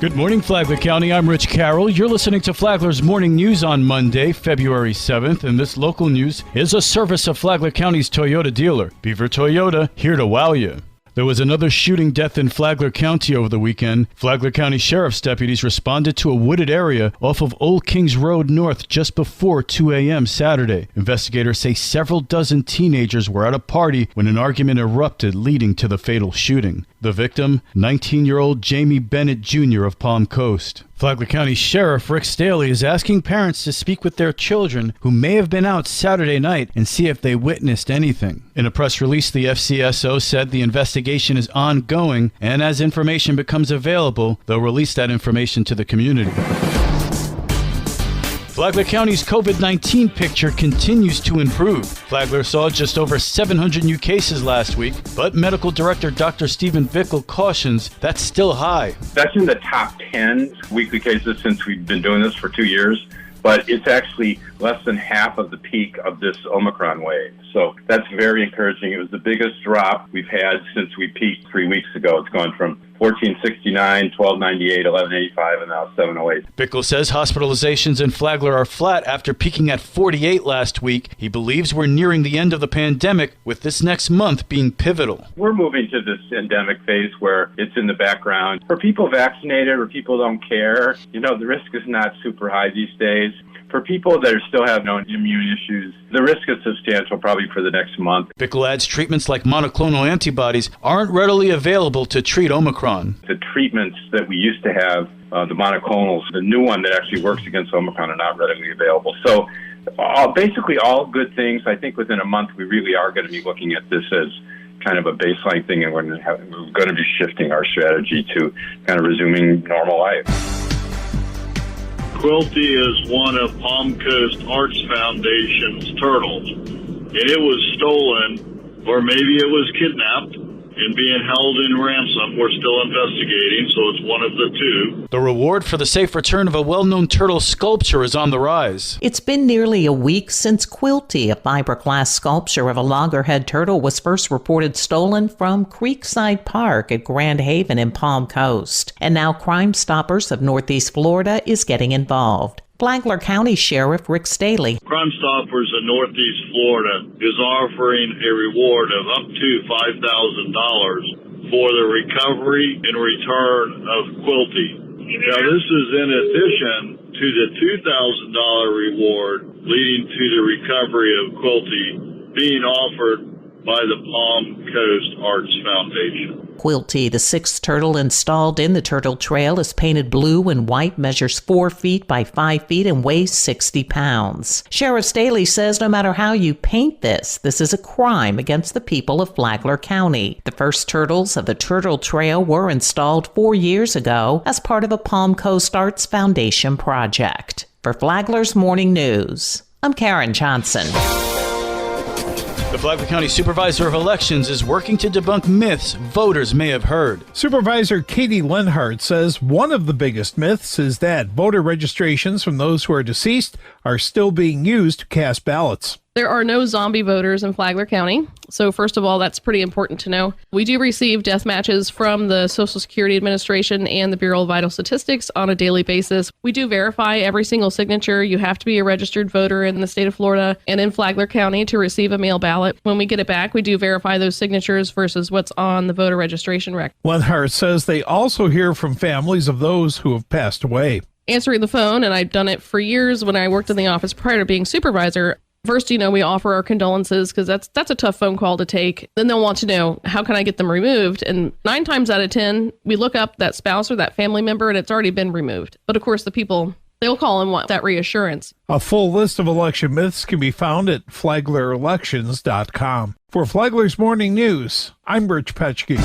Good morning, Flagler County. I'm Rich Carroll. You're listening to Flagler's Morning News on Monday, February 7th, and this local news is a service of Flagler County's Toyota dealer. Beaver Toyota, here to wow you. There was another shooting death in Flagler County over the weekend. Flagler County Sheriff's deputies responded to a wooded area off of Old Kings Road North just before 2 a.m. Saturday. Investigators say several dozen teenagers were at a party when an argument erupted, leading to the fatal shooting. The victim, 19-year-old Jamie Bennett Jr. of Palm Coast. Flagler County Sheriff Rick Staley is asking parents to speak with their children who may have been out Saturday night and see if they witnessed anything. In a press release, the FCSO said the investigation is ongoing, and as information becomes available, they'll release that information to the community. Flagler County's COVID-19 picture continues to improve. Flagler saw just over 700 new cases last week, but Medical Director Dr. Stephen Bickel cautions that's still high. That's in the top 10 weekly cases since we've been doing this for 2 years, but it's actually less than half of the peak of this Omicron wave. So that's very encouraging. It was the biggest drop we've had since we peaked 3 weeks ago. It's gone from 1469, 1298, 1185, and now 708. Bickel says hospitalizations in Flagler are flat after peaking at 48 last week. He believes we're nearing the end of the pandemic, with this next month being pivotal. We're moving to this endemic phase where it's in the background. For people vaccinated or people don't care, the risk is not super high these days. For people that still have no immune issues, the risk is substantial probably for the next month. Bickel adds treatments like monoclonal antibodies aren't readily available to treat Omicron. The treatments that we used to have, the monoclonals, the new one that actually works against Omicron, are not readily available. So basically all good things. I think within a month we really are going to be looking at this as kind of a baseline thing, and we're going to be shifting our strategy to kind of resuming normal life. Quilty is one of Palm Coast Arts Foundation's turtles, and it was stolen, or maybe it was kidnapped and being held in ransom. We're still investigating, so it's one of the two. The reward for the safe return of a well-known turtle sculpture is on the rise. It's been nearly a week since Quilty, a fiberglass sculpture of a loggerhead turtle, was first reported stolen from Creekside Park at Grand Haven in Palm Coast. And now Crime Stoppers of Northeast Florida is getting involved. Flagler County Sheriff Rick Staley. Crime Stoppers in Northeast Florida is offering a reward of up to $5,000 for the recovery and return of Quilty. Now, this is in addition to the $2,000 reward leading to the recovery of Quilty being offered by the Palm Coast Arts Foundation. Quilty, the sixth turtle installed in the Turtle Trail, is painted blue and white, measures 4 feet by 5 feet, and weighs 60 pounds. Sheriff Staley says no matter how you paint this is a crime against the people of Flagler County. The first turtles of the Turtle Trail were installed 4 years ago as part of a Palm Coast Arts Foundation project. For Flagler's Morning News, I'm Karen Johnson. The Flagler County Supervisor of Elections is working to debunk myths voters may have heard. Supervisor Katie Lenhart says one of the biggest myths is that voter registrations from those who are deceased are still being used to cast ballots. There are no zombie voters in Flagler County. So first of all, that's pretty important to know. We do receive death matches from the Social Security Administration and the Bureau of Vital Statistics on a daily basis. We do verify every single signature. You have to be a registered voter in the state of Florida and in Flagler County to receive a mail ballot. When we get it back, we do verify those signatures versus what's on the voter registration record. Lenhart says they also hear from families of those who have passed away. Answering the phone, and I've done it for years when I worked in the office prior to being supervisor. First, we offer our condolences because that's a tough phone call to take. Then they'll want to know, how can I get them removed? And 9 times out of 10, we look up that spouse or that family member and it's already been removed. But of course, the people, they'll call and want that reassurance. A full list of election myths can be found at flaglerelections.com. For Flagler's Morning News, I'm Rich Petchke.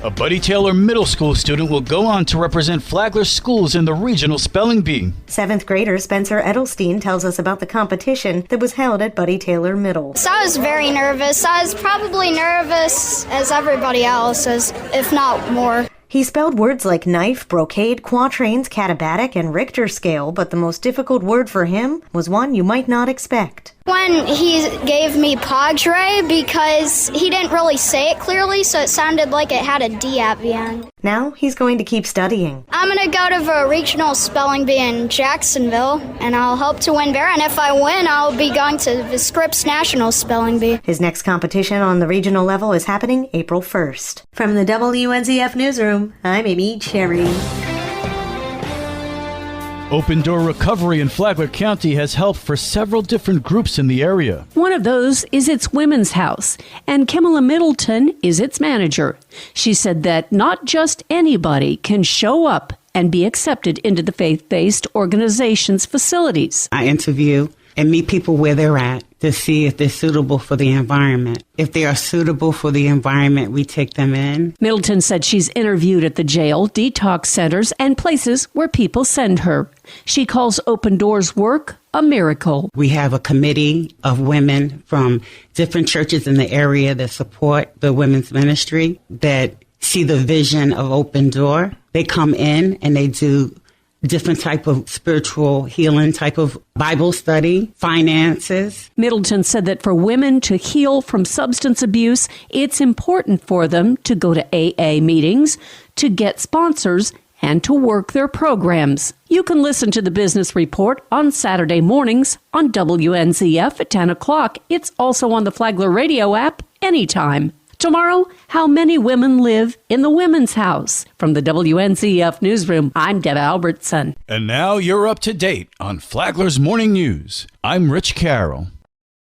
A Buddy Taylor Middle School student will go on to represent Flagler schools in the regional spelling bee. 7th grader Spencer Edelstein tells us about the competition that was held at Buddy Taylor Middle. So I was very nervous. I was probably nervous as everybody else, if not more. He spelled words like knife, brocade, quatrains, catabatic, and Richter scale, but the most difficult word for him was one you might not expect. When he gave me Padre, because he didn't really say it clearly, so it sounded like it had a D at the end. Now he's going to keep studying. I'm going to go to the regional spelling bee in Jacksonville, and I'll hope to win there. And if I win, I'll be going to the Scripps National Spelling Bee. His next competition on the regional level is happening April 1st. From the WNZF Newsroom, I'm Amy Cherry. Open Door Recovery in Flagler County has help for several different groups in the area. One of those is its Women's House, and Kimala Middleton is its manager. She said that not just anybody can show up and be accepted into the faith-based organization's facilities. I interview and meet people where they're at to see if they're suitable for the environment. If they are suitable for the environment, we take them in. Middleton said she's interviewed at the jail, detox centers, and places where people send her. She calls Open Doors' work a miracle. We have a committee of women from different churches in the area that support the women's ministry, that see the vision of Open Door. They come in and they do different type of spiritual healing, type of Bible study, finances. Middleton said that for women to heal from substance abuse, it's important for them to go to AA meetings, to get sponsors, and to work their programs. You can listen to the Business Report on Saturday mornings on WNZF at 10 o'clock. It's also on the Flagler Radio app anytime. Tomorrow, how many women live in the Women's House? From the WNZF Newsroom, I'm Deb Albertson. And now you're up to date on Flagler's Morning News. I'm Rich Carroll.